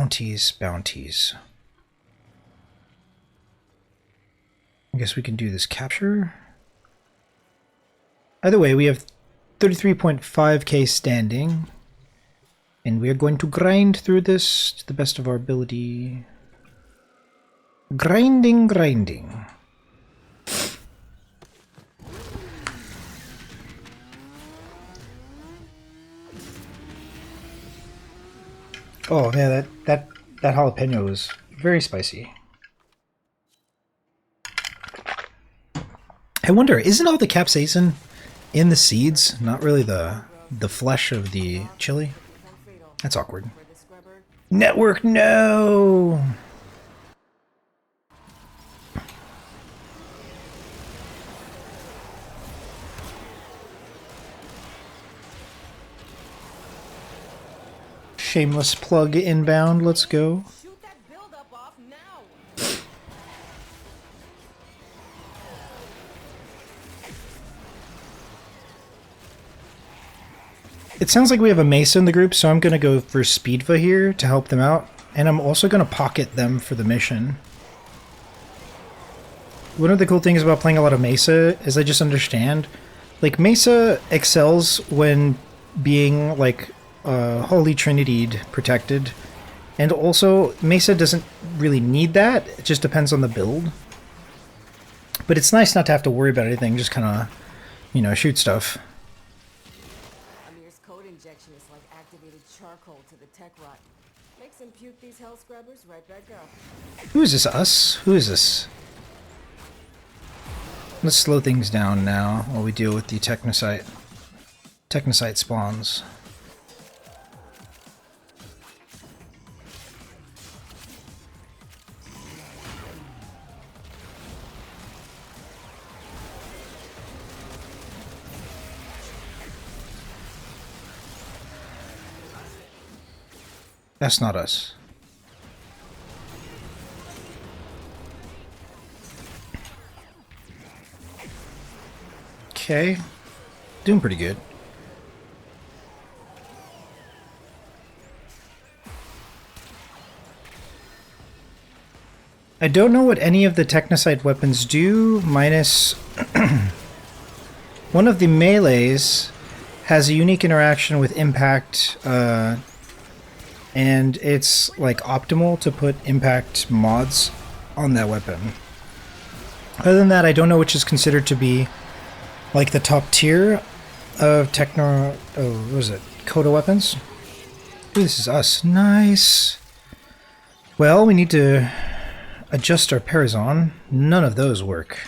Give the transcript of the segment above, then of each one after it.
Bounties, bounties. I guess we can do this capture. Either way, we have 33.5k standing. And we are going to grind through this to the best of our ability. Grinding, grinding. Oh yeah, that jalapeno is very spicy. I wonder, isn't all the capsaicin in the seeds, not really the flesh of the chili? That's awkward. Network, no! Shameless plug inbound, let's go. It sounds like we have a Mesa in the group, so I'm going to go for Speedva here to help them out. And I'm also going to pocket them for the mission. One of the cool things about playing a lot of Mesa is I just understand. Like, Mesa excels when being, like, Holy Trinity protected. And also, Mesa doesn't really need that. It just depends on the build. But it's nice not to have to worry about anything, just kind of, you know, shoot stuff. Is like activated charcoal to the tech rot. Makes them puke these hell scrubbers right back up. Who is this? Us? Who is this? Let's slow things down now while we deal with the Technocyte spawns. That's not us. Okay. Doing pretty good. I don't know what any of the Technocyte weapons do, minus one of the melees has a unique interaction with impact, and it's like optimal to put impact mods on that weapon. Other than that, I don't know which is considered to be like the top tier of what is it? Coda weapons? Ooh, this is us. Nice. Well, we need to adjust our Parazon. None of those work.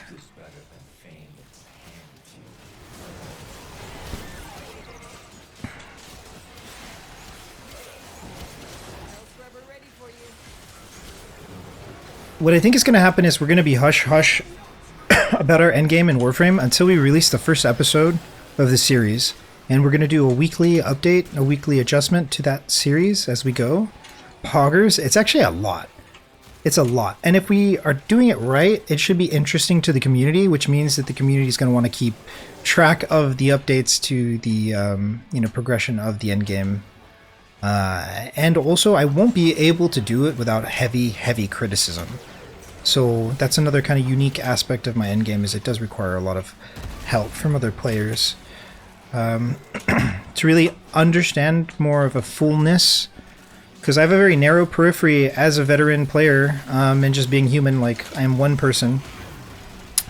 What I think is going to happen is we're going to be hush-hush about our endgame in Warframe until we release the first episode of the series. And we're going to do a weekly update, a weekly adjustment to that series as we go. Poggers, it's actually a lot. It's a lot. And if we are doing it right, it should be interesting to the community, which means that the community is going to want to keep track of the updates to the progression of the endgame. And also, I won't be able to do it without heavy criticism. So that's another kind of unique aspect of my endgame, is it does require a lot of help from other players. To really understand more of a fullness, because I have a very narrow periphery as a veteran player, and just being human, like I am one person.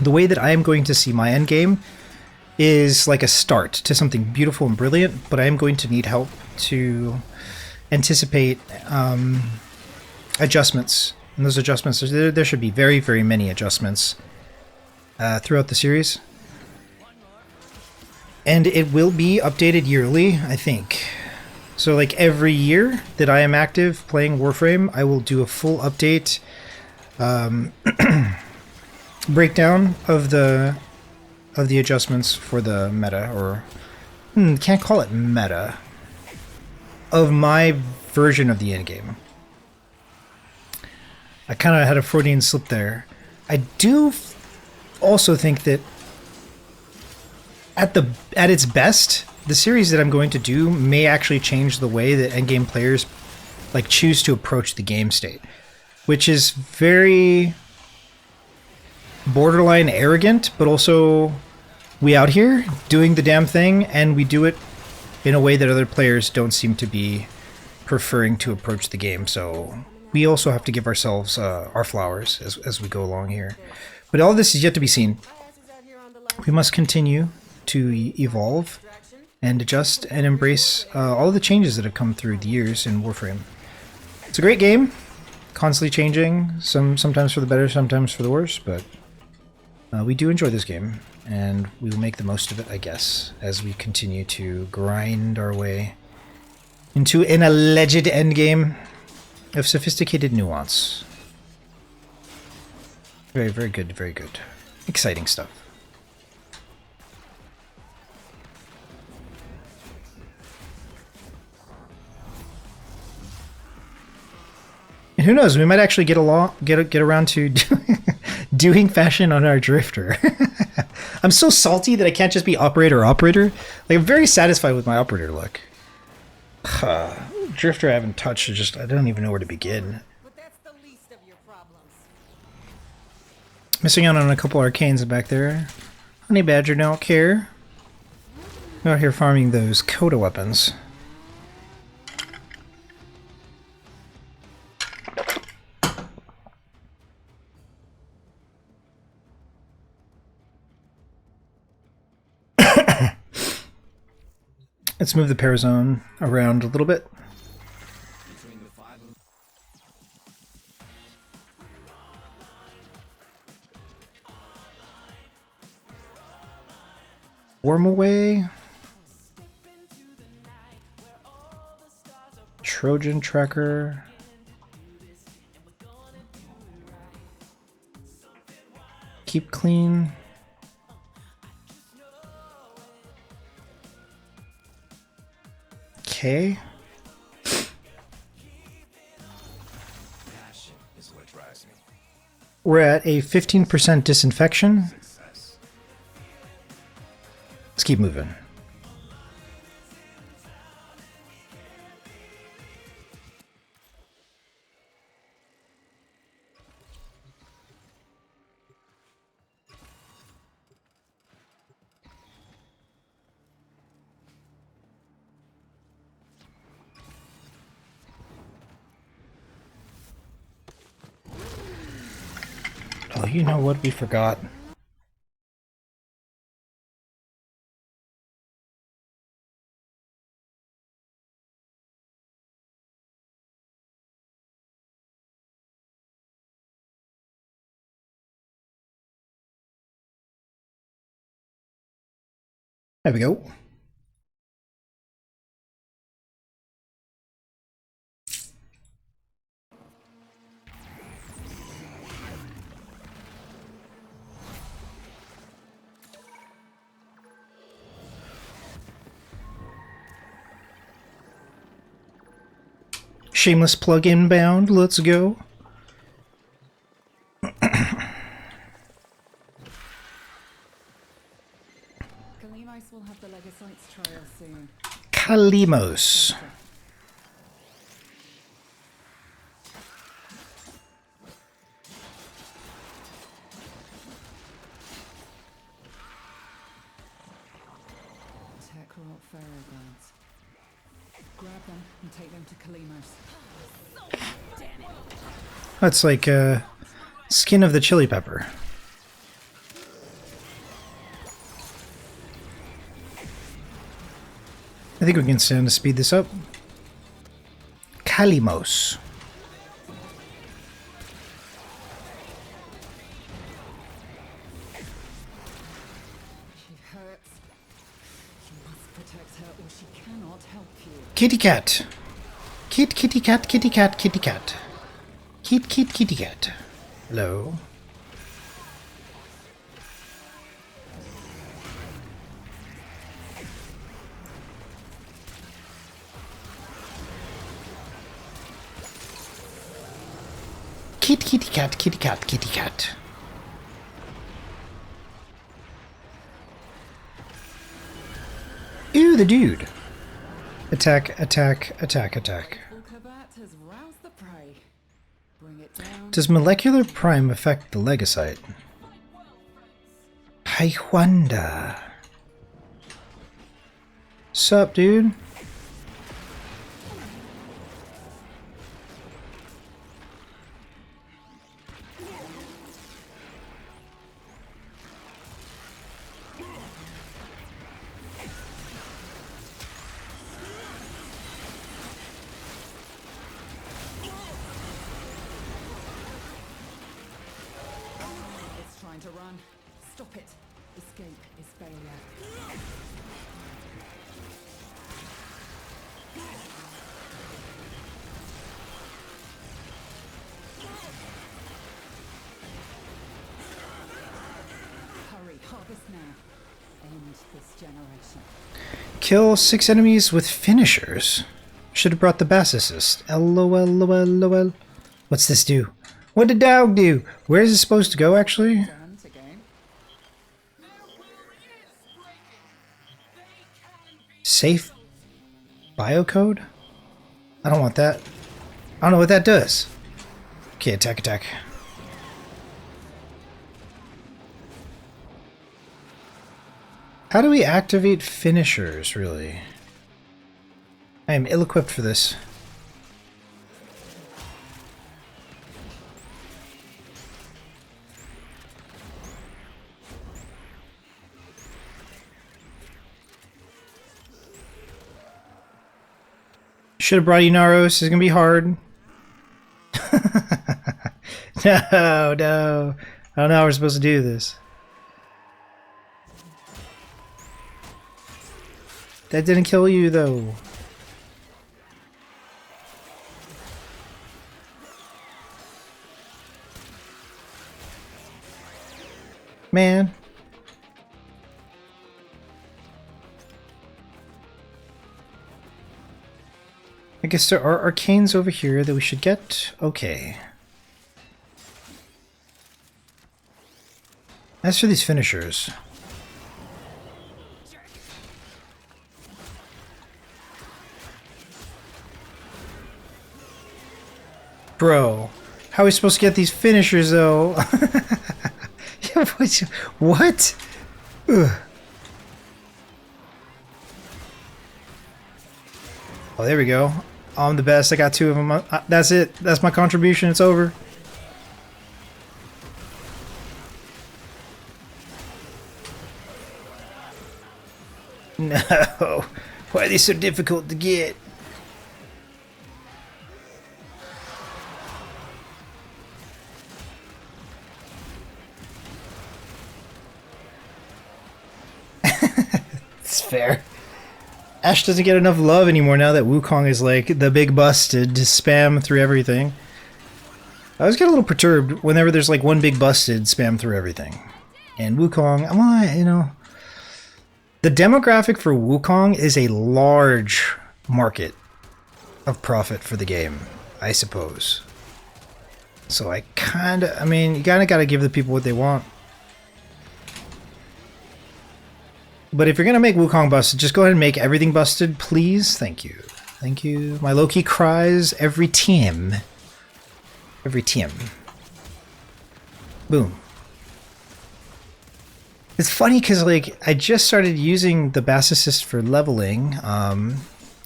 The way that I am going to see my endgame is like a start to something beautiful and brilliant, but I am going to need help to anticipate adjustments. And those adjustments, there should be very many adjustments throughout the series. And it will be updated yearly, I think. So like every year that I am active playing Warframe, I will do a full update breakdown of the adjustments for the meta, or can't call it meta, of my version of the endgame. I kind of had a Freudian slip there. I do also think that at its best, the series that I'm going to do may actually change the way that endgame players like choose to approach the game state, which is very borderline arrogant, but also we out here doing the damn thing, and we do it in a way that other players don't seem to be preferring to approach the game. So we also have to give ourselves our flowers as we go along here. But all this is yet to be seen. We must continue to evolve and adjust and embrace all of the changes that have come through the years in Warframe. It's a great game, constantly changing, sometimes for the better, sometimes for the worse, but we do enjoy this game, and we will make the most of it, I guess, as we continue to grind our way into an alleged endgame of sophisticated nuance. Very, very good, very good. Exciting stuff. And who knows, we might actually get around to doing fashion on our drifter. I'm so salty that I can't just be operator. Like, I'm very satisfied with my operator look. Drifter I haven't touched, I don't even know where to begin. But that's the least of your problems. Missing out on a couple arcanes back there. Honey Badger don't care. We're out here farming those Coda weapons. Let's move the Parazone around a little bit. Warm away. Trojan tracker. Keep clean. Okay. We're at a 15% disinfection. Let's keep moving. Oh, you know what we forgot? There we go. Shameless plug inbound, let's go. Kalimos will have the Legocytes trial soon. Kalimos. Techrot Ferroguards. Grab them and take them to Kalimos. That's like skin of the chili pepper. I think we can stand to speed this up. Kalimos. She hurts. You must protect her or she cannot help you. Kitty cat. Kitty cat, kitty cat, kitty cat. Kitty cat. Hello. Kitty cat, kitty cat, kitty cat. Ew, the dude. Attack, attack, attack, attack. Ulkabat has Bring it down. Does molecular prime affect the legocyte? I wonder. Sup, dude? It's trying to run. Stop it. Escape is failure. Hurry, harvest now. End this generation. Kill 6 enemies with finishers. Should have brought the bass assist. LOL. What's this do? What did dog do? Where is it supposed to go, actually? Turn to game. Safe biocode? I don't want that. I don't know what that does. Okay, attack. How do we activate finishers, really? I am ill-equipped for this. Should have brought Inaros. This is gonna be hard. No. I don't know how we're supposed to do this. That didn't kill you, though. Man. I guess there are arcanes over here that we should get. Okay. As for these finishers. Bro, how are we supposed to get these finishers, though? What? Ugh. Oh, there we go. I'm the best. I got 2 of them. That's it. That's my contribution. It's over. No. Why are they so difficult to get? It's fair. Ash doesn't get enough love anymore now that Wukong is like the big busted to spam through everything. I always get a little perturbed whenever there's like one big busted spam through everything. And Wukong, I'm like, you know, the demographic for Wukong is a large market of profit for the game, I suppose. So I mean, you kinda gotta give the people what they want. But if you're gonna make Wukong busted, just go ahead and make everything busted, please. Thank you. Thank you. My Loki cries every team. Every team. Boom. It's funny because, like, I just started using the Bass Assist for leveling.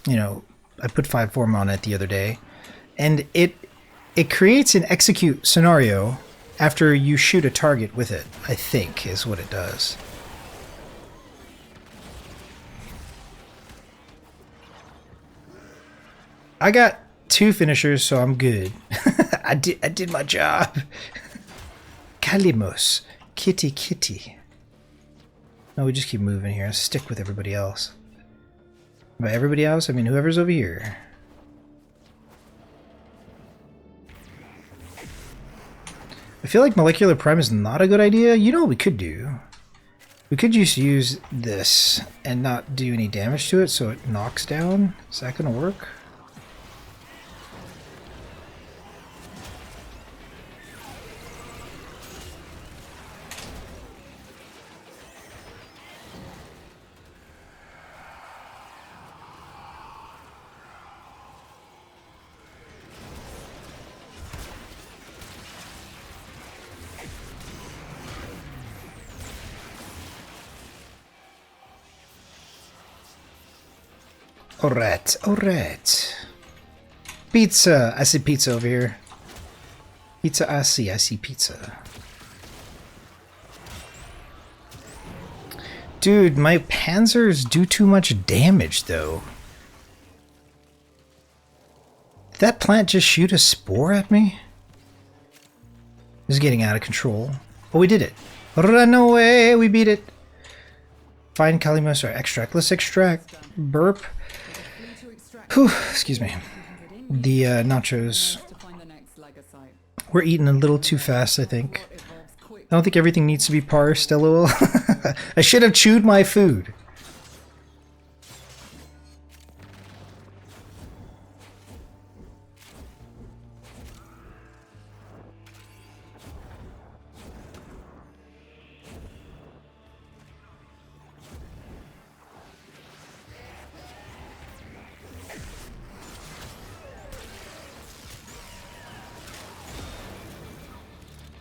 You know, I put 5 form on it the other day. And it creates an execute scenario after you shoot a target with it, I think, is what it does. I got 2 finishers, so I'm good. I did my job. Kalimos. Kitty. No, we just keep moving here. Stick with everybody else. By everybody else, I mean whoever's over here. I feel like Molecular Prime is not a good idea. You know what we could do? We could just use this and not do any damage to it so it knocks down. Is that going to work? Alright, alright. Pizza! I see pizza over here. Pizza, I see pizza. Dude, my panzers do too much damage, though. Did that plant just shoot a spore at me? This is getting out of control. Oh, we did it. Run away! We beat it. Find Kalimos or extract. Let's extract. Burp. Whew, excuse me. The nachos. We're eating a little too fast, I think. I don't think everything needs to be parsed, lol. I should have chewed my food.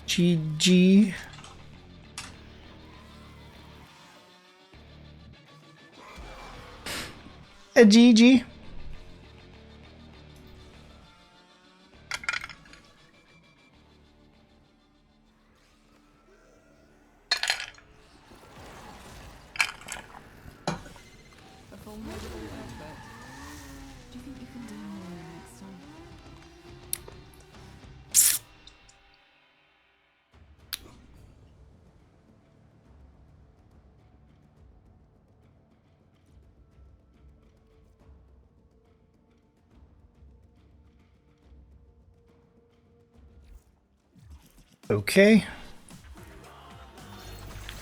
GG. A GG. Okay.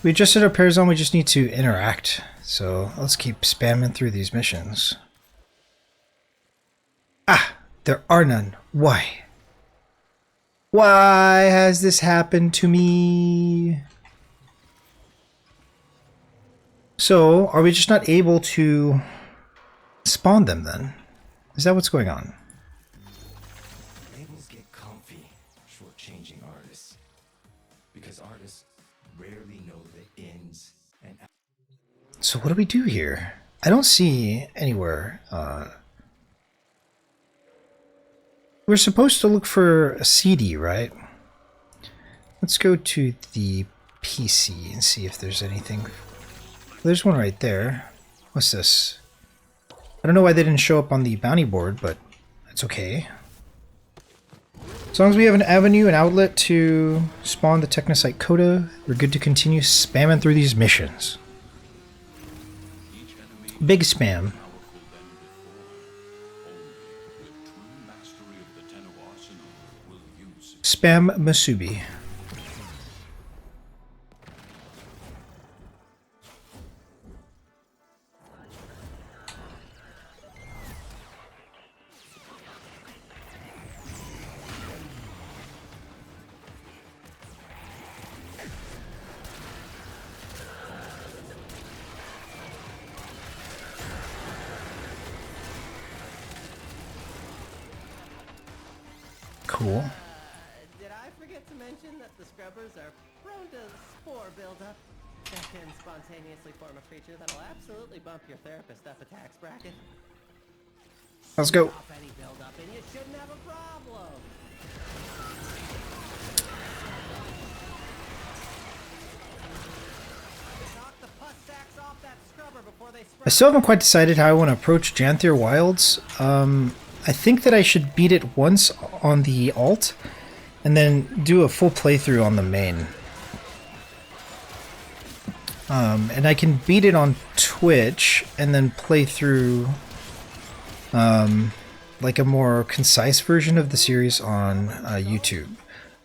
We adjusted our pairs on, we just need to interact. So let's keep spamming through these missions. Ah, there are none. Why? Why has this happened to me? So, are we just not able to spawn them then? Is that what's going on? Labels get comfy shortchanging artists because artists rarely know the ins and outs. So what do we do here? I don't see anywhere. We're supposed to look for a CD, right? Let's go to the PC and see if there's anything. There's one right there. What's this? I don't know why they didn't show up on the bounty board, but it's okay. As long as we have an avenue, an outlet to spawn the Technocyte Coda, we're good to continue spamming through these missions. Big spam. Spam Masubi. Cool. Did I forget to mention that the scrubbers are prone to spore buildup? That can spontaneously form a creature that'll absolutely bump your therapist up a tax bracket. Let's go. Stop any buildup and you shouldn't have a problem. Knock the pus sacks off that scrubber before they spread. I still haven't quite decided how I want to approach Janthier Wilds. I think that I should beat it once on the alt, and then do a full playthrough on the main. And I can beat it on Twitch, and then play through like a more concise version of the series on YouTube.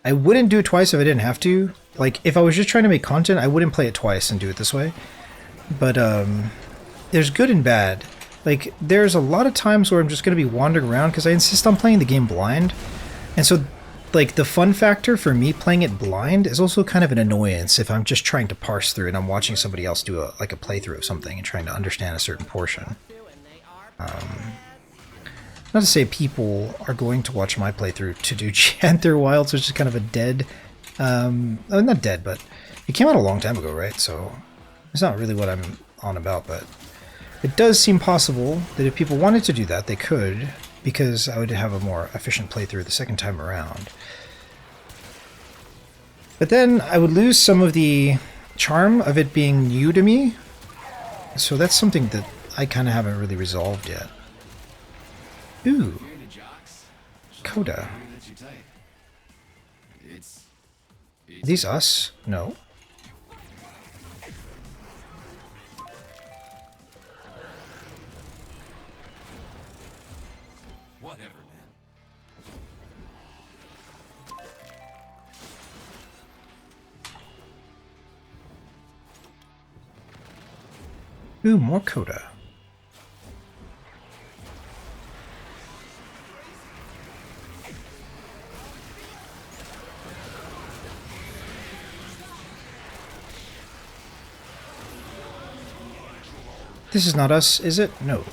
I wouldn't do it twice if I didn't have to. Like, if I was just trying to make content, I wouldn't play it twice and do it this way. But there's good and bad. Like, there's a lot of times where I'm just going to be wandering around because I insist on playing the game blind. And so, like, the fun factor for me playing it blind is also kind of an annoyance if I'm just trying to parse through and I'm watching somebody else do a playthrough of something and trying to understand a certain portion. Not to say people are going to watch my playthrough to do Janthier Wilds, which is kind of a dead... not dead, but it came out a long time ago, right? So it's not really what I'm on about, but... It does seem possible that if people wanted to do that, they could, because I would have a more efficient playthrough the second time around. But then I would lose some of the charm of it being new to me, so that's something that I kind of haven't really resolved yet. Ooh, Coda. Are these us? No. Whatever, man. Ooh, more Coda. This is not us, is it? No.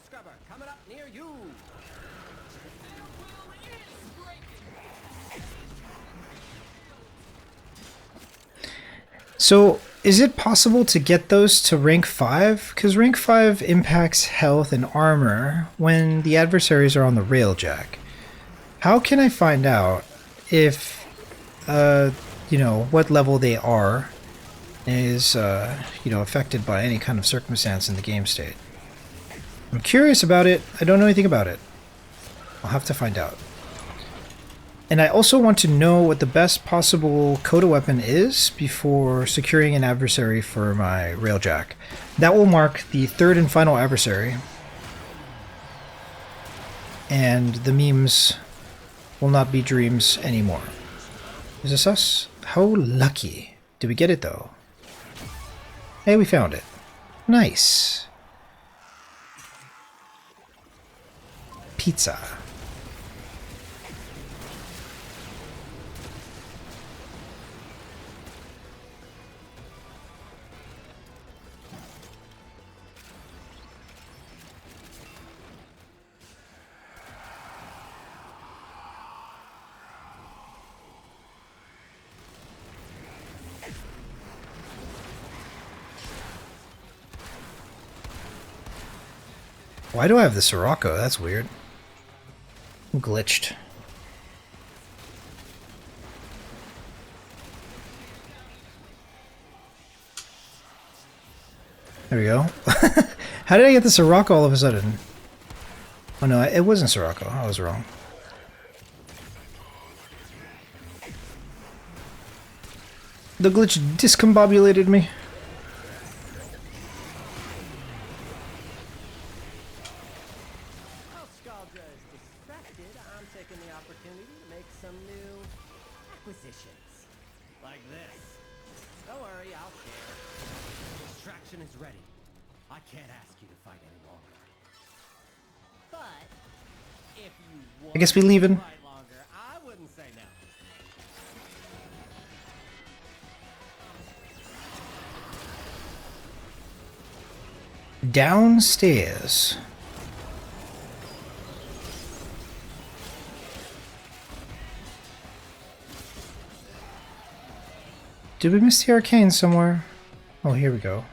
Scrubber coming up near you. So, is it possible to get those to rank 5? Because rank 5 impacts health and armor when the adversaries are on the railjack. How can I find out if, you know, what level they are is, you know, affected by any kind of circumstance in the game state? I'm curious about it. I don't know anything about it. I'll have to find out. And I also want to know what the best possible Coda weapon is before securing an adversary for my railjack. That will mark the third and final adversary. And the memes will not be dreams anymore. Is this us? How lucky. Did we get it though? Hey, we found it. Nice. Pizza. Why do I have the Sirocco? That's weird. I'm glitched. There we go. How did I get the Sirocco all of a sudden? Oh no, it wasn't Sirocco. I was wrong. The glitch discombobulated me. While Scaldra is distracted, I'm taking the opportunity to make some new acquisitions. Like this. Don't worry, I'll share. Distraction is ready. I can't ask you to fight any longer. But if you want I guess we leaving. to fight longer, I wouldn't say no. Downstairs. Did we miss the arcane somewhere? Oh, here we go.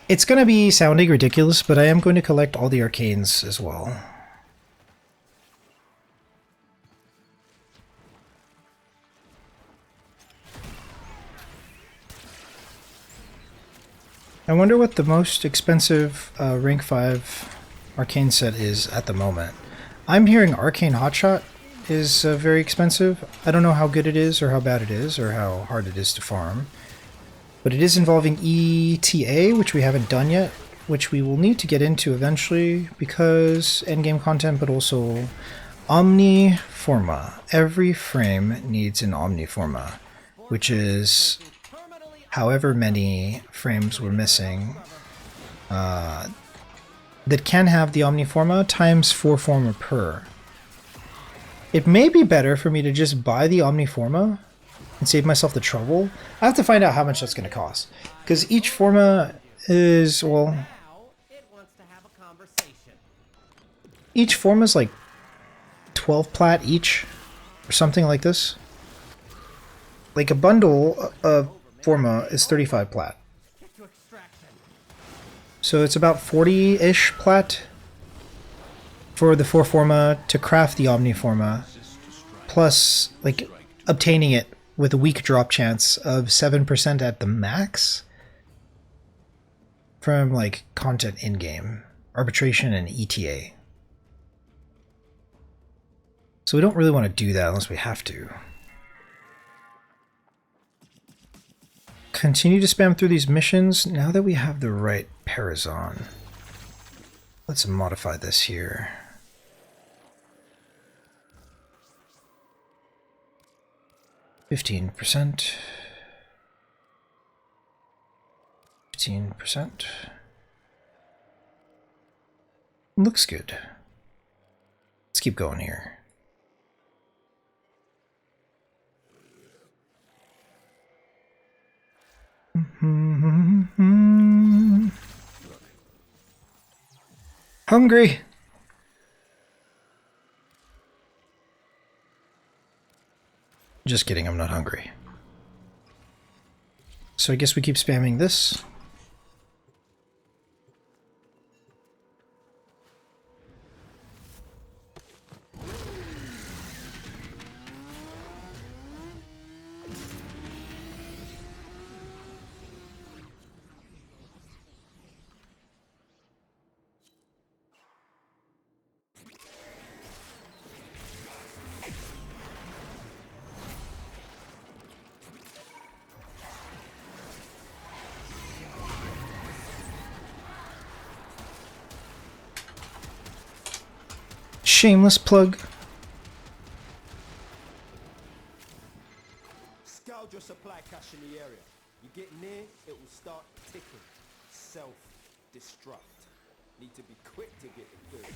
It's going to be sounding ridiculous, but I am going to collect all the arcanes as well. I wonder what the most expensive rank 5 arcane set is at the moment. I'm hearing Arcane Hotshot is very expensive. I don't know how good it is or how bad it is or how hard it is to farm. But it is involving ETA, which we haven't done yet, which we will need to get into eventually because endgame content, but also Omniforma. Every frame needs an Omniforma, which is however many frames we're missing that can have the Omniforma times 4 forma per. It may be better for me to just buy the Omniforma and save myself the trouble. I have to find out how much that's going to cost. Because each forma is, well, Now, it wants to have a conversation. each form is like 12 plat each, or something like this. Like a bundle of forma is 35 plat. Get to extraction. So it's about 40-ish plat for the 4 forma to craft the Omniforma, plus like obtaining it with a weak drop chance of 7% at the max from like content in-game, arbitration and ETA. So we don't really want to do that unless we have to. Continue to spam through these missions now that we have the right Parazon. Let's modify this here. %. 15%. Looks good. Let's keep going here. Hungry. Just kidding, I'm not hungry. So I guess we keep spamming this. Shameless plug. Scour your supply cache in the area. You get near, it will start ticking. Self-destruct. Need to be quick to get the goods.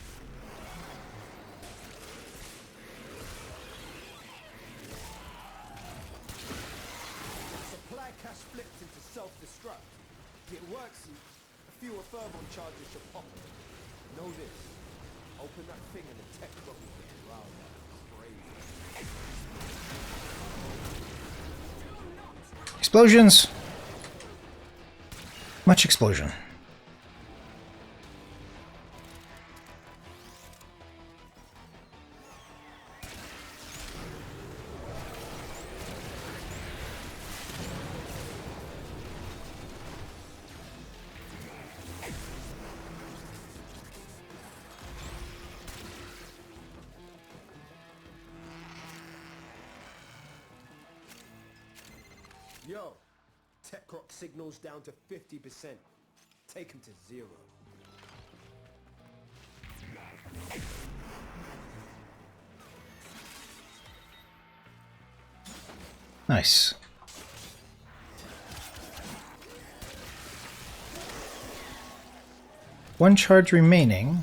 Supply cache flipped into self-destruct. It works and a fewer thermal charges should pop. Know this. Open that thing and the tech rock will get round crazy. Explosions. Much explosion. Yo, tech rock signals down to 50%. Take him to 0. Nice. One charge remaining.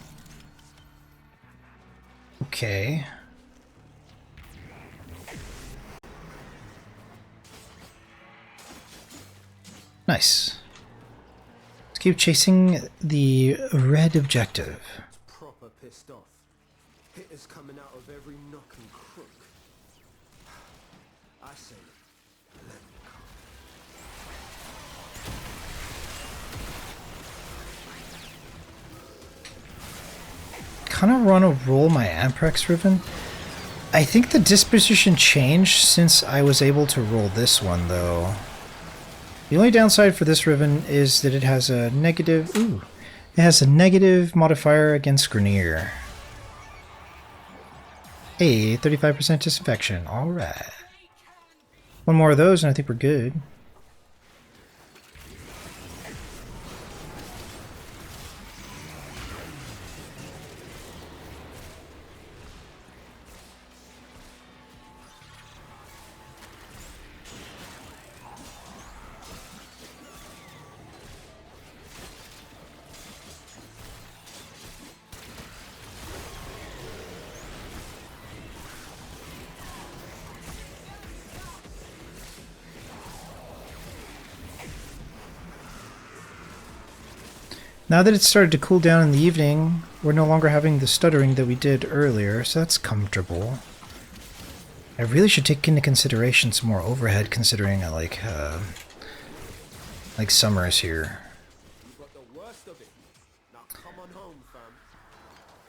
Okay. Nice. Let's keep chasing the red objective. Proper pissed off. Hitters coming out of every nook and crook. I say, let them come. Kind of want to roll my Amprex Riven. I think the disposition changed since I was able to roll this one, though. The only downside for this Riven is that it has a negative... Ooh. It has a negative modifier against Grenier. Hey, 35% disinfection. Alright. One more of those and I think we're good. Now that it's started to cool down in the evening, we're no longer having the stuttering that we did earlier, so that's comfortable. I really should take into consideration some more overhead, considering like summers here. You got the worst of it. Now come on home,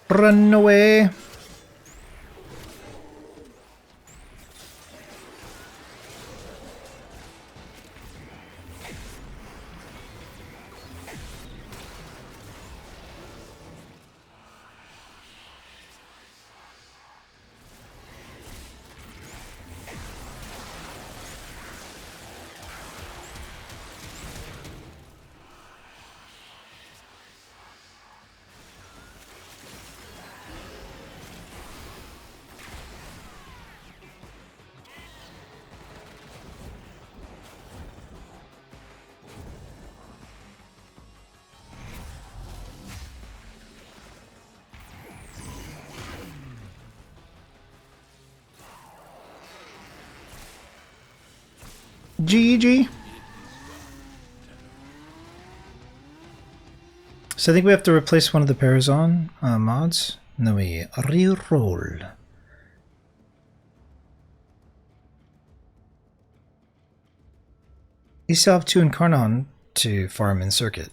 fam. Run away! GG. So I think we have to replace one of the Parazon mods, and then we re-roll. You still have 2 Incarnon to farm in circuit.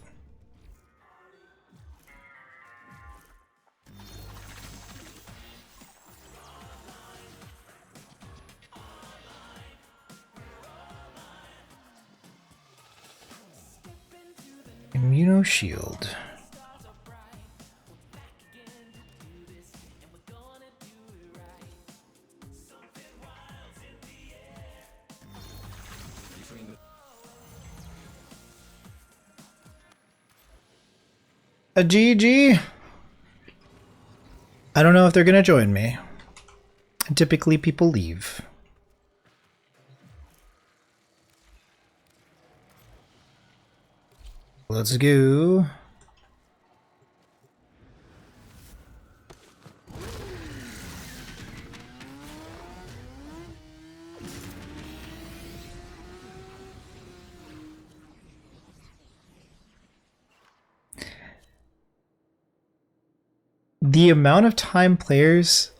Immuno Shield. A GG. I don't know if they're gonna join me. Typically people leave. Let's go. The amount of time players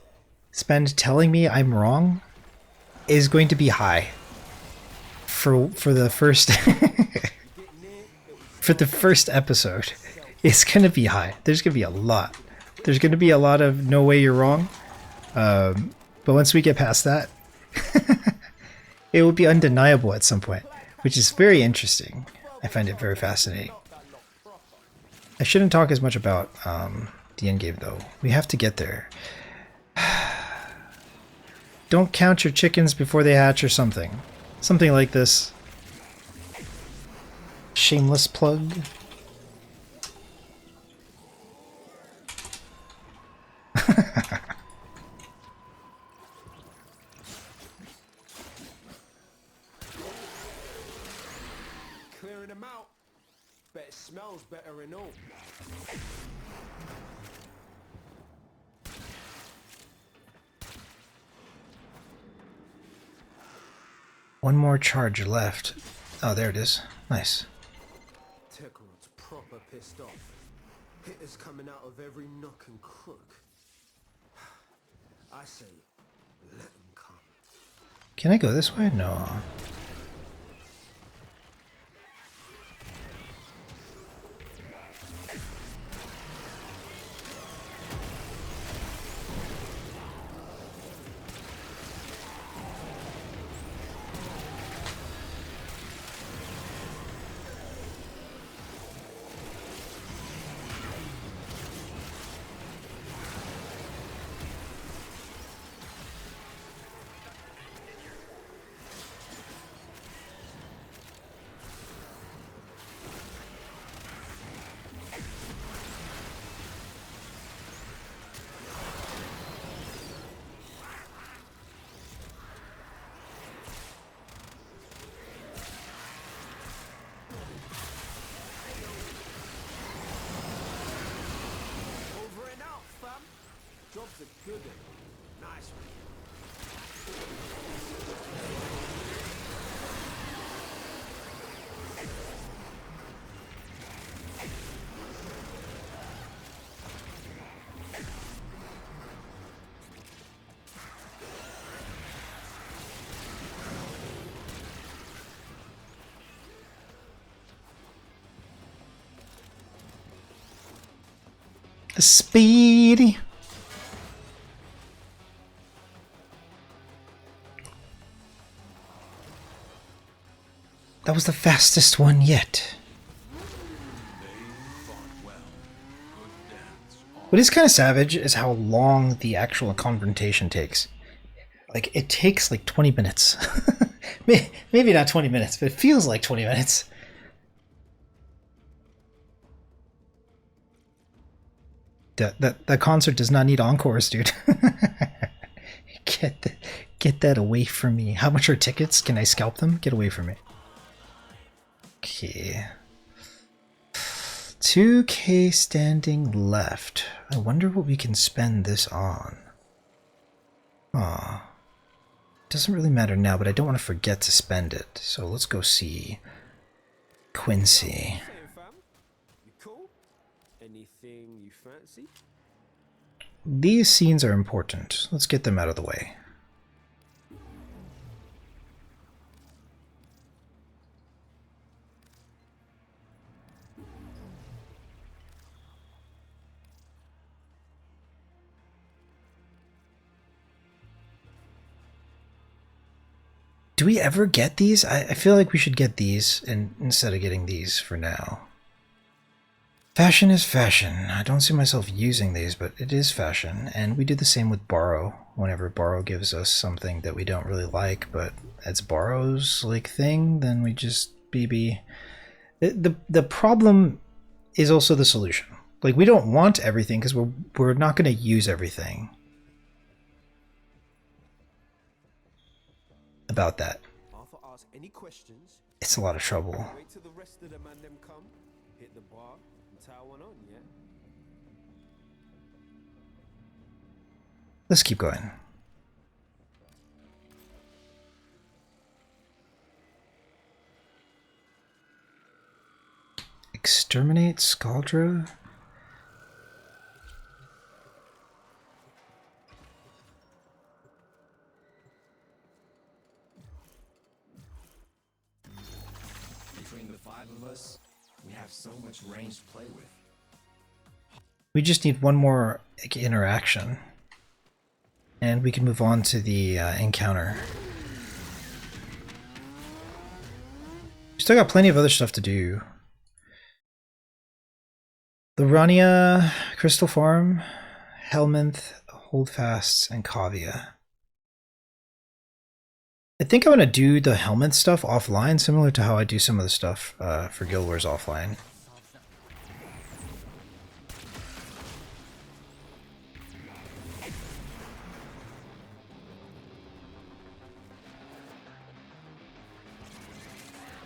spend telling me I'm wrong is going to be high for the first for the first episode. It's gonna be high. There's gonna be a lot. There's gonna be a lot of no way you're wrong. But once we get past that, it will be undeniable at some point, which is very interesting. I find it very fascinating. I shouldn't talk as much about the end game though. We have to get there. Don't count your chickens before they hatch or something. Something like this. Shameless plug. Clearing them out. Bet it smells better and all. One more charge left. Oh, there it is. Nice. Techrod's proper pissed off. Hitters coming out of every nook and crook. I say, let them come. Can I go this way? No. Over and out, fam. Job's a good one. Nice one. Speedy. That was the fastest one yet. What is kind of savage is how long the actual confrontation takes. Like, it takes like 20 minutes. Maybe not 20 minutes, but it feels like 20 minutes. That concert does not need encores, dude. Get that away from me. How much are tickets? Can I scalp them? Get away from me. Okay. 2K standing left. I wonder what we can spend this on. Aw. Doesn't really matter now, but I don't want to forget to spend it. So let's go see Quincy. Saying, fam? You cool? Anything you fancy? These scenes are important. Let's get them out of the way. Do we ever get these? I feel like we should get these instead of getting these for now. Fashion is fashion. I don't see myself using these, but it is fashion. And we do the same with Borrow. Whenever Borrow gives us something that we don't really like, but it's Borrow's like thing, then we just BB. The problem is also the solution. Like, we don't want everything because we're not going to use everything. About that. Arthur ask any questions. It's a lot of trouble. Wait till the rest of the man them come. Hit the bar and tie one on, yeah? Let's keep going. Exterminate Scaldra? Between the 5 of us, we have so much range to play with. We just need one more interaction. And we can move on to the encounter. We still got plenty of other stuff to do. The Rania, Crystal Farm, Helminth, Holdfasts, and Kavia. I think I'm going to do the Helminth stuff offline, similar to how I do some of the stuff for Guild Wars offline.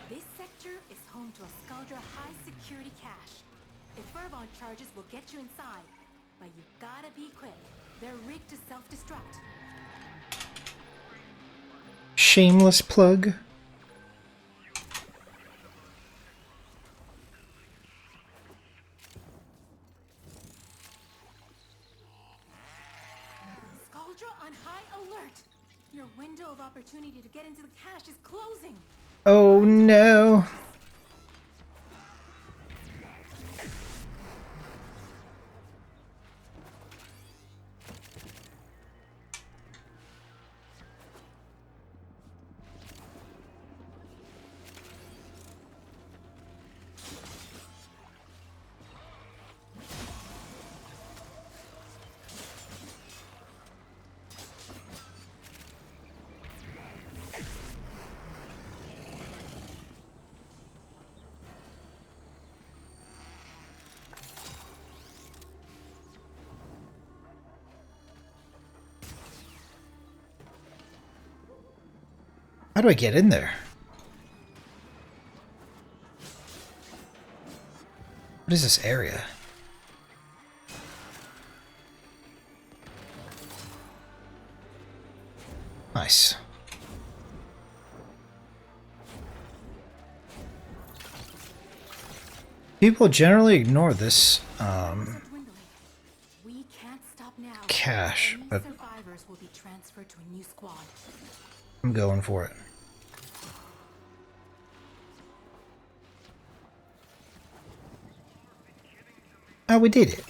This sector is home to a Scaldra high-security cache. If Furbon charges will get you inside, but you gotta be quick. They're rigged to self-destruct. Shameless plug. Scaldra on high alert! Your window of opportunity to get into the cache is closing! Oh no. How do I get in there? What is this area? Nice. People generally ignore this Dwindling. We can't stop now. cache, Any but survivors will be transferred to a new squad. I'm going for it. Oh, we did it.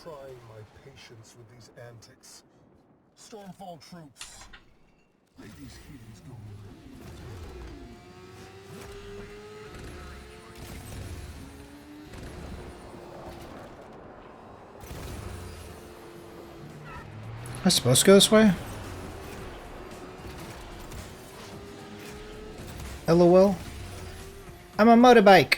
trying my patience with these antics. Stormfall troops, make these heathens go. Am I supposed to go this way? LOL. I'm a motorbike.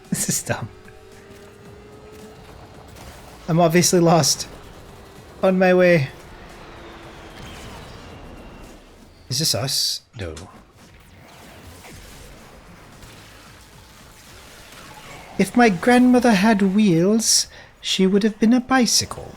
This is dumb. I'm obviously lost. On my way. Is this us? No. If my grandmother had wheels, she would have been a bicycle.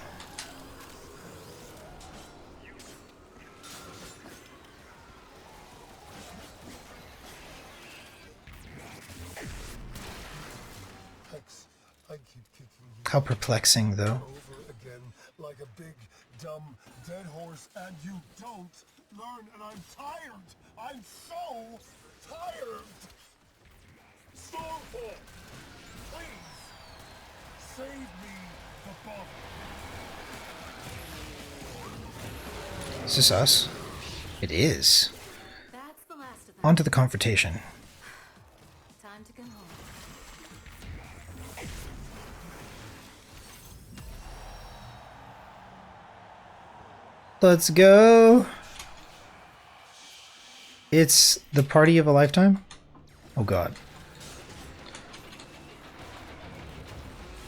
I keep kicking you How perplexing, though. over again like a big, dumb, dead horse, and you don't learn, and I'm tired! I'm so tired! Stormfall! Please! Save me the bottle! Is this us? It is. That's the last of them. On to the confrontation. Time to come home. Let's go. It's the party of a lifetime? Oh god.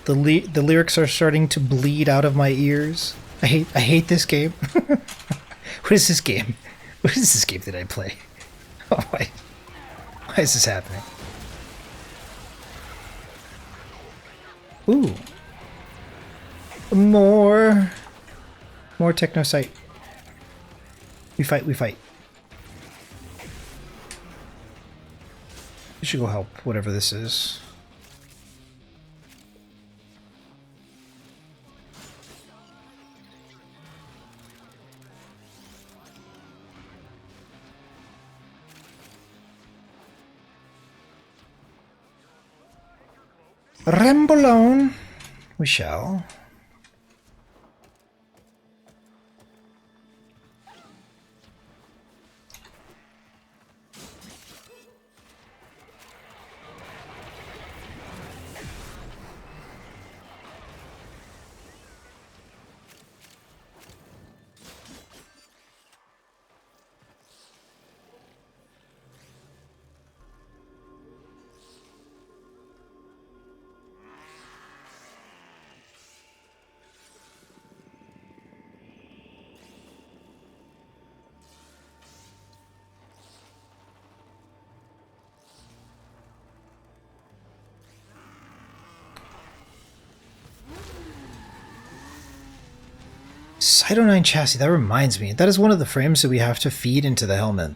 The lyrics are starting to bleed out of my ears. I hate this game. What is this game? What is this game that I play? Oh, why is this happening? Ooh. More Technocyte. We fight. We should go help whatever this is. Ramble on. We shall. Cyto 9 chassis, that reminds me. That is one of the frames that we have to feed into the helmet.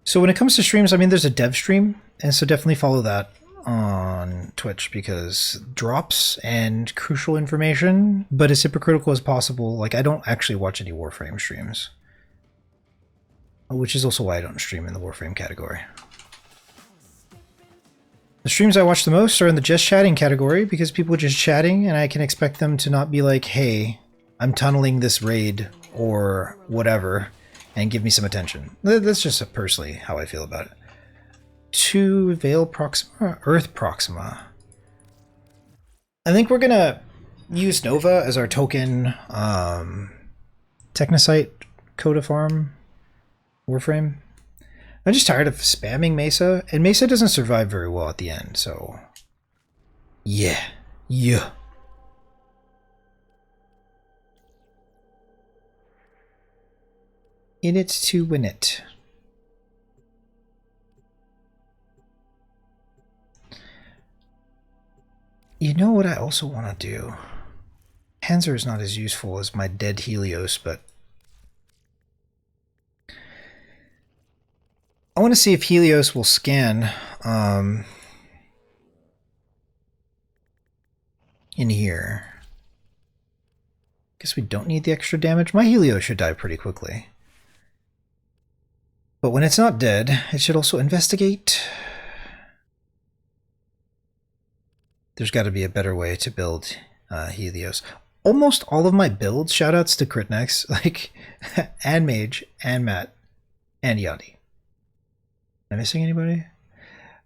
So when it comes to streams, I mean, there's a dev stream, and so definitely follow that on Twitch, because drops and crucial information, but as hypocritical as possible. Like, I don't actually watch any Warframe streams, which is also why I don't stream in the Warframe category. The streams I watch the most are in the just chatting category, because people are just chatting and I can expect them to not be like, hey, I'm tunneling this raid or whatever, and give me some attention. That's just personally how I feel about it. 2 Veil Proxima, Earth Proxima. I think we're gonna use Nova as our token Technocyte Coda Farm Warframe. I'm just tired of spamming Mesa, and Mesa doesn't survive very well at the end, so yeah. In it to win it. You know what I also want to do? Panzer is not as useful as my dead Helios, but I want to see if Helios will scan in here. Guess we don't need the extra damage. My Helio should die pretty quickly. But when it's not dead, it should also investigate. There's got to be a better way to build Helios. Almost all of my builds, shoutouts to Critnex, like, and Mage, and Matt, and Yachty. Am I missing anybody?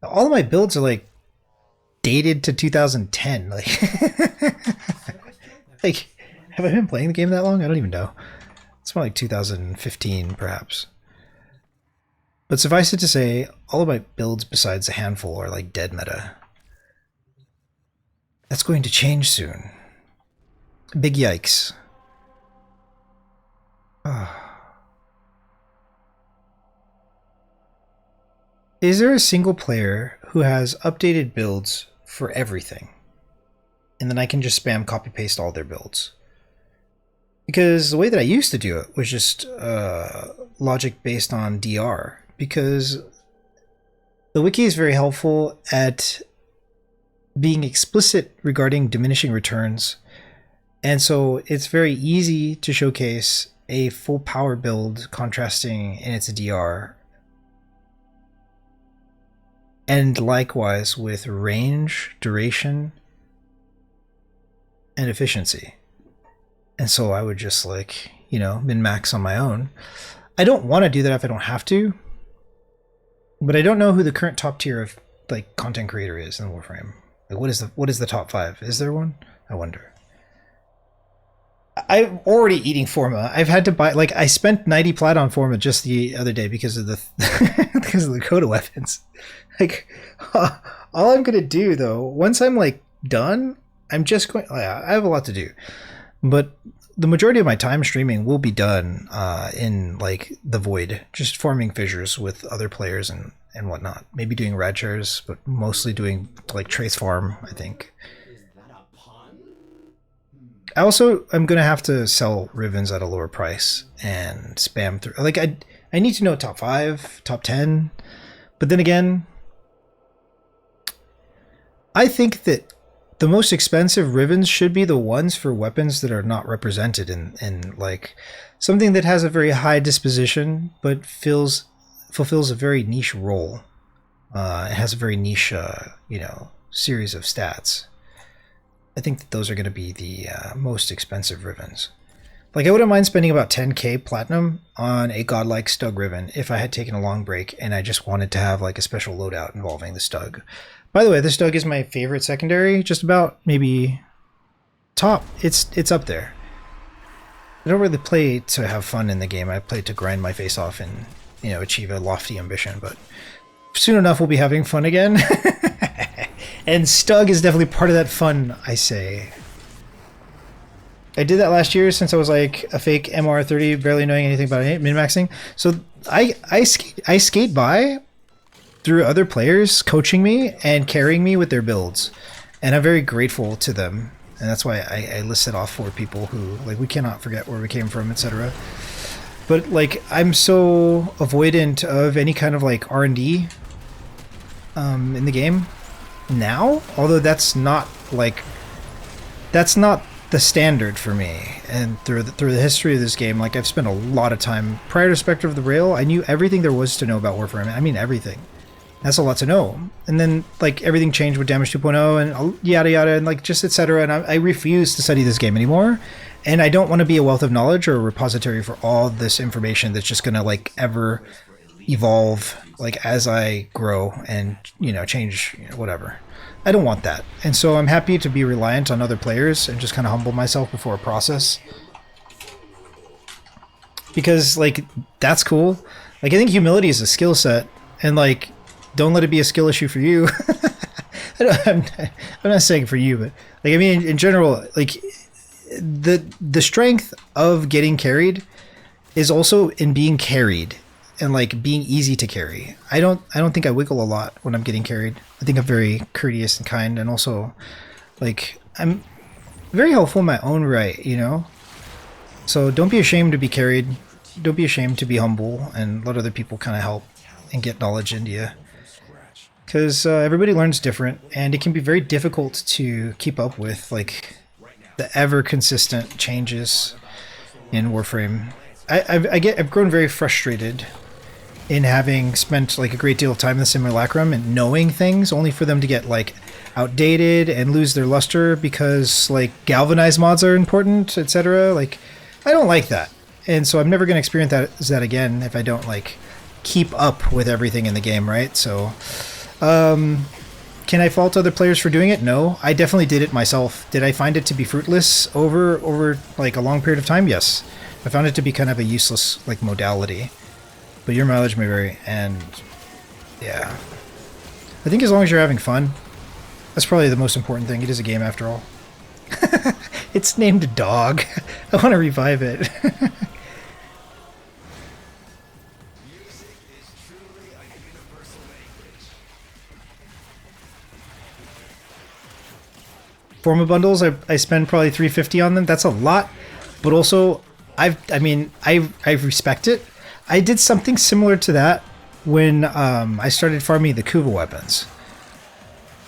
All of my builds are like dated to 2010. Like, like, have I been playing the game that long? I don't even know. It's more like 2015, perhaps. But suffice it to say, all of my builds besides a handful are like dead meta. That's going to change soon. Big yikes. Is there a single player who has updated builds for everything? And then I can just spam copy paste all their builds? Because the way that I used to do it was just logic based on DR. Because the wiki is very helpful at being explicit regarding diminishing returns. And so it's very easy to showcase a full power build contrasting in its DR. And likewise with range, duration, and efficiency. And so I would just like, you know, min-max on my own. I don't want to do that if I don't have to. But I don't know who the current top tier of like content creator is in Warframe. Like what is the top 5? Is there one? I wonder. I'm already eating Forma. I've had to buy, like, I spent 90 plat on Forma just the other day because of the because of the Coda weapons. Like, all I'm gonna do though, once I'm like done, I'm just going. I have a lot to do, but the majority of my time streaming will be done in like the void, just farming fissures with other players and whatnot. Maybe doing rad shares, but mostly doing like trace farm, I think. I also am gonna have to sell Rivens at a lower price and spam through. Like I need to know top 5, top 10, but then again, I think that the most expensive Rivens should be the ones for weapons that are not represented in like something that has a very high disposition but fulfills a very niche role. It has a very niche, you know, series of stats. I think that those are going to be the most expensive Rivens. Like I wouldn't mind spending about 10k platinum on a godlike Stug Riven if I had taken a long break and I just wanted to have like a special loadout involving the Stug. By the way, the Stug is my favorite secondary, just about maybe top. It's up there. I don't really play to have fun in the game. I play to grind my face off and, you know, achieve a lofty ambition, but soon enough we'll be having fun again. And Stug is definitely part of that fun, I say. I did that last year since I was like a fake MR30, barely knowing anything about min-maxing. So I skate by through other players coaching me and carrying me with their builds. And I'm very grateful to them. And that's why I listed off 4 people who, like, we cannot forget where we came from, etc. But like, I'm so avoidant of any kind of like R&D in the game now, although that's not the standard for me. And through the history of this game, like I've spent a lot of time prior to Spectre of the Rail. I knew everything there was to know about Warframe. I mean everything. That's a lot to know. And then like everything changed with Damage 2.0 and yada yada and like just etc. And I refuse to study this game anymore. And I don't want to be a wealth of knowledge or a repository for all this information that's just gonna like ever evolve like as I grow and, you know, change, you know, whatever. I don't want that. And so I'm happy to be reliant on other players and just kind of humble myself before a process. Because like that's cool. Like I think humility is a skill set, and like don't let it be a skill issue for you. I'm not saying for you, but like I mean in general, like the strength of getting carried is also in being carried. And like being easy to carry. I don't think I wiggle a lot when I'm getting carried. I think I'm very courteous and kind, and also like I'm very helpful in my own right, you know? So don't be ashamed to be carried. Don't be ashamed to be humble and let other people kind of help and get knowledge into you. Because everybody learns different, and it can be very difficult to keep up with like the ever consistent changes in Warframe. I've grown very frustrated in having spent like a great deal of time in the simulacrum and knowing things only for them to get like outdated and lose their luster because like galvanized mods are important, etc. Like I don't like that, and so I'm never going to experience that again if I don't like keep up with everything in the game, right? So can I fault other players for doing it? No, I definitely did it myself. Did I find it to be fruitless over like a long period of time? Yes, I found it to be kind of a useless like modality. But your mileage may vary, and yeah, I think as long as you're having fun, that's probably the most important thing. It is a game after all. It's named Dog. I want to revive it. Forma bundles, I spend probably $350 on them. That's a lot, but also I respect it. I did something similar to that when I started farming the Kuva weapons.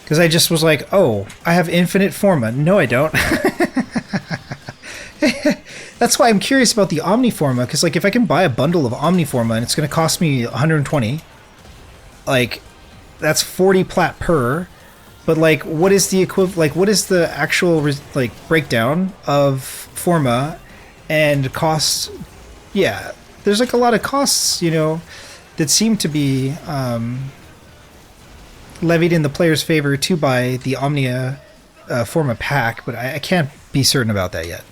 Because I just was like, oh, I have infinite Forma. No, I don't. That's why I'm curious about the Omniforma, because like if I can buy a bundle of Omniforma and it's going to cost me 120, like that's 40 plat per. But like, what is the like, what is the actual like breakdown of Forma and costs? Yeah. There's like a lot of costs, you know, that seem to be levied in the player's favor to buy the Omnia Forma pack, but I can't be certain about that yet.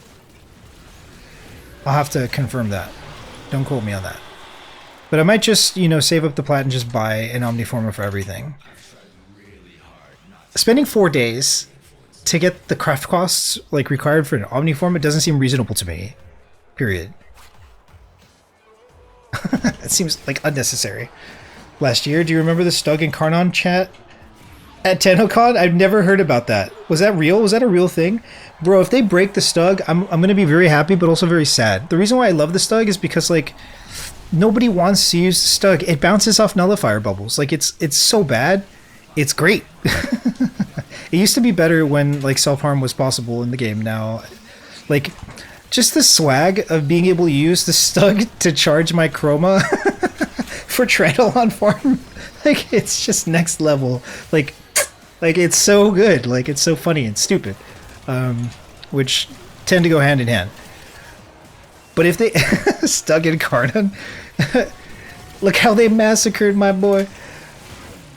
I'll have to confirm that. Don't quote me on that. But I might just, you know, save up the plat and just buy an Omniforma for everything. Spending 4 days to get the craft costs like required for an Omniforma doesn't seem reasonable to me. Period. It seems like unnecessary. Last year, do you remember the Stug and Karnon chat at TennoCon? I've never heard about that. Was that real? Was that a real thing? Bro, if they break the Stug, I'm going to be very happy, but also very sad. The reason why I love the Stug is because, like, nobody wants to use the Stug. It bounces off nullifier bubbles. Like, it's so bad. It's great. It used to be better when, like, self-harm was possible in the game. Now, like, just the swag of being able to use the Stug to charge my Chroma for Treadle on farm, like, it's just next level. Like it's so good. Like, it's so funny and stupid, which tend to go hand in hand. But if they Stug and Karnon, look how they massacred my boy.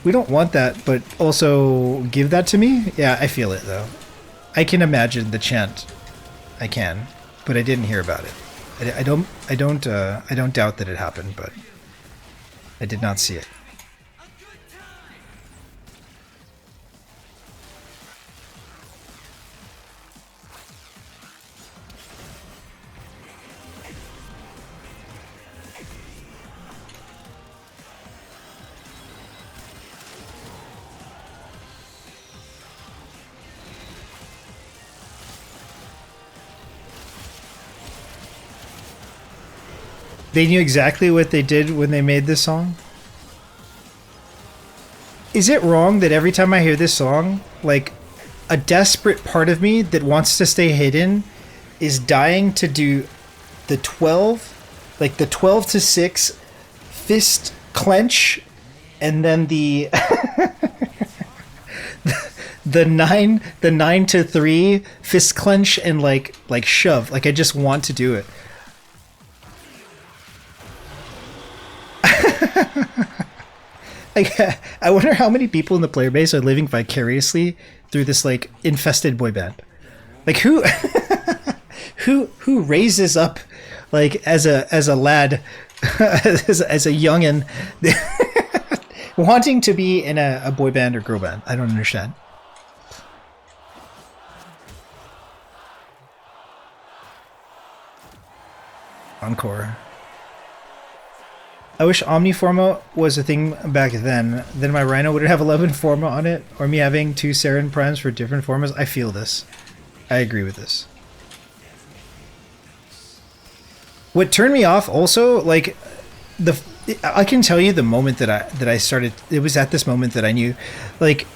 We don't want that, but also give that to me? Yeah, I feel it though. I can imagine the chant. I can. But I didn't hear about it. I don't doubt that it happened, but I did not see it. They knew exactly what they did when they made this song? Is it wrong that every time I hear this song, like, a desperate part of me that wants to stay hidden is dying to do the 12, like the 12 to 6 fist clench, and then the the 9 to 3 fist clench and like shove. Like, I just want to do it. Like, I wonder how many people in the player base are living vicariously through this like infested boy band. Like, who who raises up like as a lad as a youngin wanting to be in a boy band or girl band? I don't understand. Encore. I wish Omniforma was a thing back then. Then my Rhino would have 11 Forma on it, or me having 2 Saren Primes for different Formas. I feel this. I agree with this. What turned me off also, like, I can tell you the moment that I started, it was at this moment that I knew, like,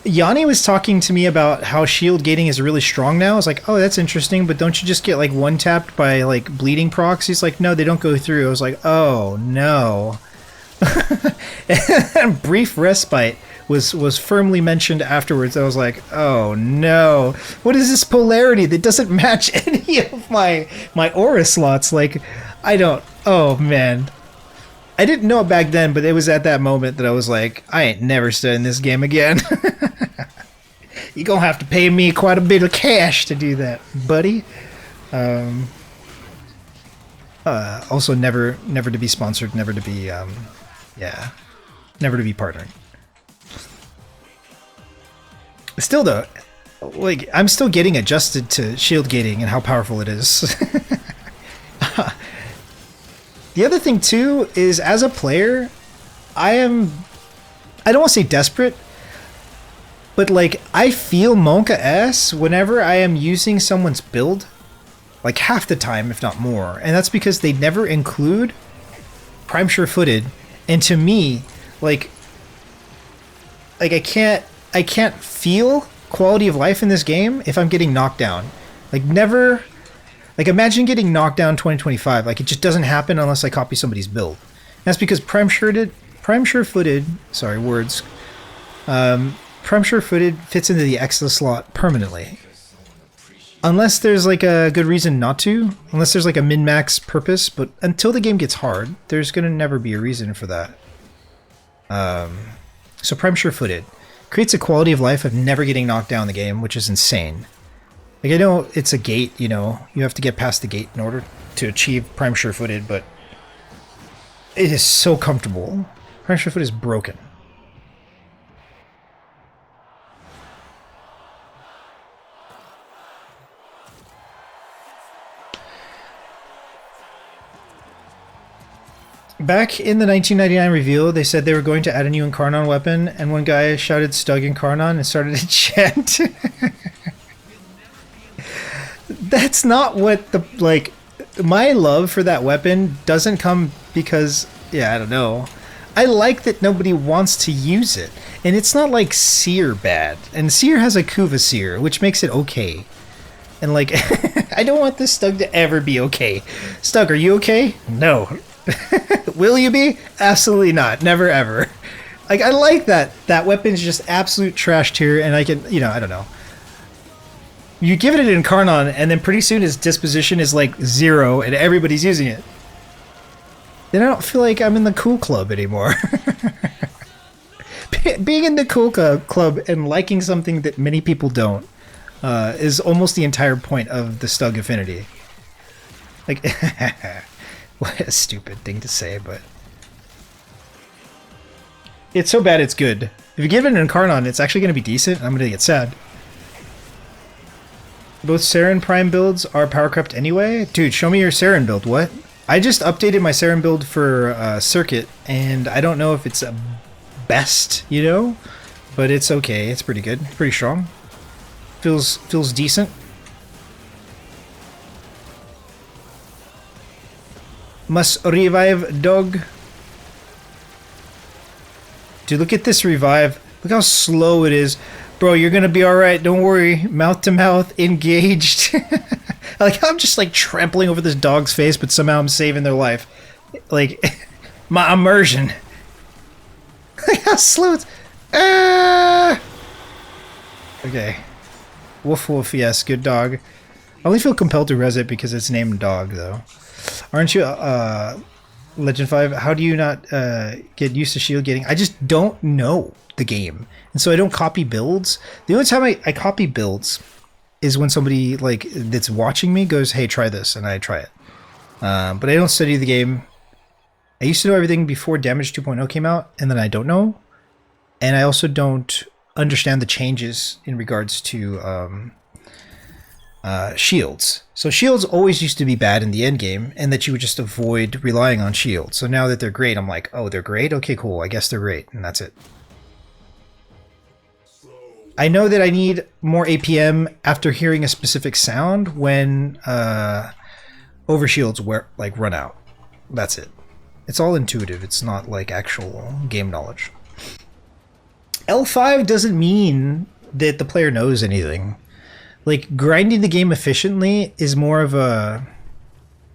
Yanni was talking to me about how shield gating is really strong now. I was like, oh, that's interesting, but don't you just get like one tapped by like bleeding procs? He's like, no, they don't go through. I was like, oh no. And brief respite was firmly mentioned afterwards. I was like, oh no, what is this polarity that doesn't match any of my aura slots? Like, I don't. Oh man. I didn't know it back then, but it was at that moment that I was like, I ain't never studying this game again. You're gonna have to pay me quite a bit of cash to do that, buddy. Also, never to be sponsored, never to be, yeah, never to be partnered. Still though, like, I'm still getting adjusted to shield gating and how powerful it is. The other thing too is, as a player, I don't want to say desperate, but like, I feel Monka S whenever I am using someone's build, like half the time, if not more. And that's because they never include Prime Sure-Footed. And to me, like I can't feel quality of life in this game if I'm getting knocked down. Like, never. Like, imagine getting knocked down 2025. Like, it just doesn't happen unless I copy somebody's build. That's because Prime Sure-Footed, sorry, words. Prime Sure-Footed fits into the Exla slot permanently. Unless there's, like, a good reason not to. Unless there's, like, a min-max purpose. But until the game gets hard, there's gonna never be a reason for that. So Prime Sure-Footed creates a quality of life of never getting knocked down in the game, which is insane. Like, I know it's a gate, you know, you have to get past the gate in order to achieve Prime Sure-Footed, but it is so comfortable. Prime Sure-Footed is broken. Back in the 1999 reveal, they said they were going to add a new Incarnon weapon, and one guy shouted Stug Incarnon and started a chant. That's not what the, like, my love for that weapon doesn't come because, yeah, I don't know. I like that nobody wants to use it. And it's not like Seer bad. And Seer has a Kuva Seer, which makes it okay. And like, I don't want this Stug to ever be okay. Stug, are you okay? No. Will you be? Absolutely not. Never ever. Like, I like that. That weapon is just absolute trash tier, and I can, you know, I don't know. You give it an Incarnon, and then pretty soon his disposition is like 0, and everybody's using it. Then I don't feel like I'm in the cool club anymore. Being in the cool club and liking something that many people don't is almost the entire point of the Stug Affinity. Like, what a stupid thing to say, but it's so bad it's good. If you give it an Incarnon, it's actually going to be decent, and I'm going to get sad. Both Saren Prime builds are power crept anyway? Dude, show me your Saren build. What? I just updated my Saren build for Circuit, and I don't know if it's a best, you know? But it's okay. It's pretty good. Pretty strong. Feels decent. Must revive dog. Dude, look at this revive. Look how slow it is. Bro, you're gonna be alright, don't worry. Mouth to mouth, engaged. Like, I'm just like trampling over this dog's face, but somehow I'm saving their life. Like, my immersion. Like how slow it's... Okay. Woof woof, yes, good dog. I only feel compelled to res it because it's named dog, though. Aren't you, Legend 5? How do you not get used to shield getting? I just don't know the game. And so I don't copy builds. The only time I copy builds is when somebody like that's watching me goes, hey, try this, and I try it. But I don't study the game. I used to know everything before Damage 2.0 came out, and then I don't know. And I also don't understand the changes in regards to shields. So shields always used to be bad in the end game, and that you would just avoid relying on shields. So now that they're great, I'm like, oh, they're great? Okay, cool. I guess they're great, and that's it. I know that I need more APM after hearing a specific sound when overshields run out. That's it. It's all intuitive. It's not like actual game knowledge. L5 doesn't mean that the player knows anything. Like, grinding the game efficiently is more of a